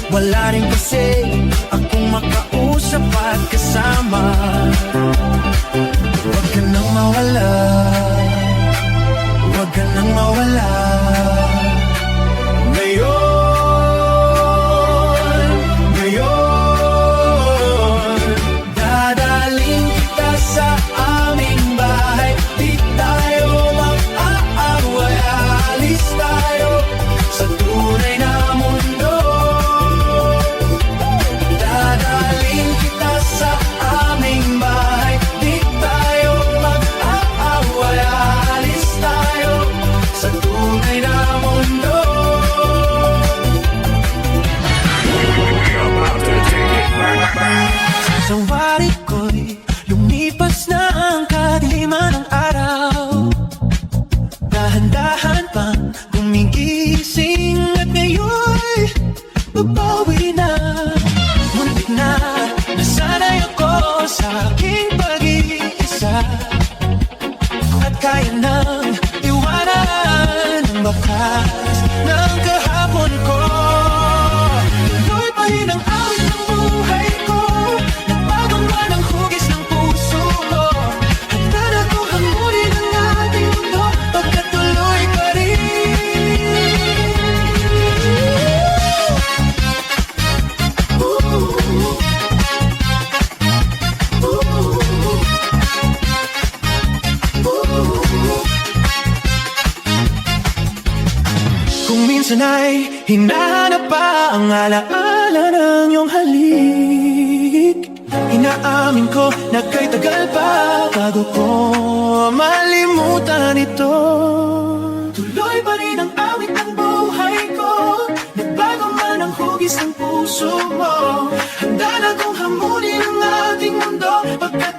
Wala rin kasi akong makausap at kasama. Huwag ka nang mawala, huwag ka nang mawala. Ngayon dadaling kita sa aming bahay. Di tayo mag-aaway, alis tayo sa tunay na mundo. Dadaling kita sa aming bahay. Di tayo mag-aaway, alis tayo sa tunay na mundo. Sa wari ko'y lumipas na ang kadiliman ng araw. Dahan-dahan pang gumigising at ngayon'y babawi na. Muntik na nasanay ako sa aking pag-iisa, at kaya nang iwanan ang bakas ng kahapon ko. Tuloy pa rin ang awit ng buhay ko, nagbago man ang hugis ng puso ko. Handa na ko hangunin ang ating mundo, pagkatuloy pa rin. Kung minsan ay hinahanap pa ang alaala ng iyong halik, inaamin ko na kay tagal pa bago ko malimutan ito. Tuloy pa rin ang awit ng buhay ko, nagbago man ang hugis ng puso mo. Handa na kong hamunin ang ating mundo, pagkat